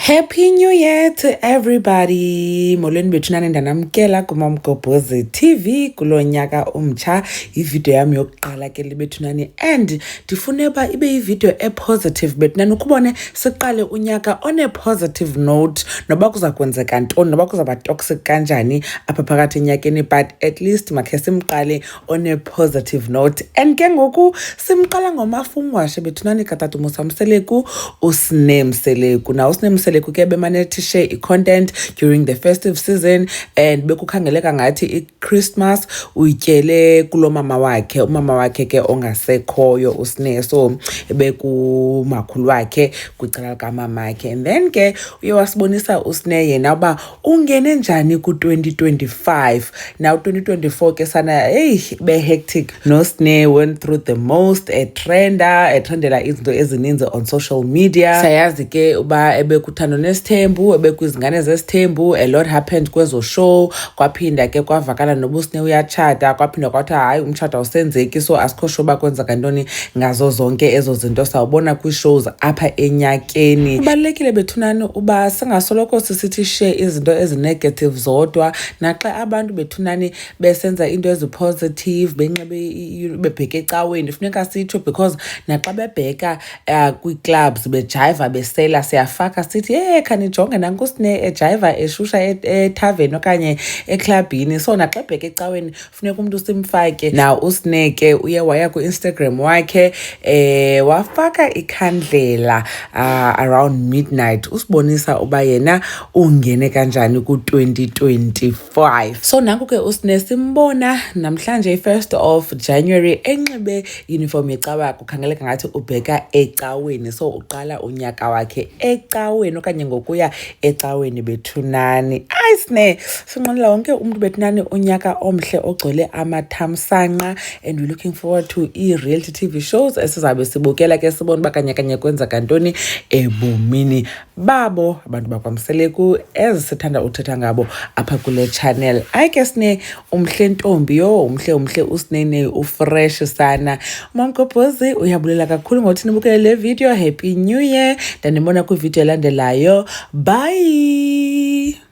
Happy New Year to everybody. Molweni bethu nani ndanamkela kuMamgobhozi TV kulo nyaka umtsha. Ivideo yami yokuqala ke libethu nani and ndifune uba ibe ivideo positive bethu nani ukubone siqale unyaka on a positive note noba kuza kwenzeka ntoni noba kuzaba toxic kanjani apha phakathi enyakeni but at least makhe simqale on a positive note and ke ngoku simqala ngomafungwashe bethu nani katatu musamseleku usne mseleku na usne mseleku ke bemane to share i-content during the festive season and bekukhangeleka ngathi i-Christmas uyityele kulo mama wakhe umama wakhe ke ongasekhoyo usne so bekumakhulu wakhe kwicala likamama wakhe and then ke uye wasibonisa usne yena uba ungene njani ku-2025 now 2024 ke sana be-hectic nosne went through the most trendela izinto ezininzi on social media sayazi ke uba ebekuthando nesithembu ebekwizingane zesithembu a lot happened kwezo show kwaphinda ke kwavakala nobusne uyatshata kwaphinda kwathi hayi umtshato awusenzeki so asikho sure uba kwenzeka ntoni ngazo zonke ezo zinto sawubona kwi-shows apha enyakeni. Kubalulekile bethunani uba singasoloko sisithi share izinto ezinegative zodwa naxa abantu bethunani besenza into ezipositive benxibe bebheke ecaweni funeka sitsho because naxa bebheka kwi-clubs bejiva besela siyafaka sithi khanijonge nankusine ejiva eshusha ethaveni okanye eclubini so naxa ebheke ecaweni funeka umuntu simfake na usne ke uye waya ku-Instagram wakhe wafaka ikhandlela around midnight usibonisa uba yena ungene kanjani ku-2025 so nanku ke usne simbona namhlanje i-1st of January enxibe uniform yecawa kukhangeleka ngathi ubheka ecaweni so uqala unyaka wakhe ecaweni okanye ngokuya ecaweni bethunani ayisne sinqonela wonke umuntu bethunani unyaka omhle ogcwele amathamsanqa and we're looking forward to i-reality TV shows esizabe sibukela ke sibona uba kanye kwenzeka ntoni ebomini babo abantu bakwamseleku ezisithanda uthetha ngabo apha kule channel. Ayike sine umhle ntombi umhle usnene ufresh sana. Mamgobhozi uyabulela kakhulu ngothi nibukele le video. Happy New Year. Ndanibona kwivideo elandelayo. Bye.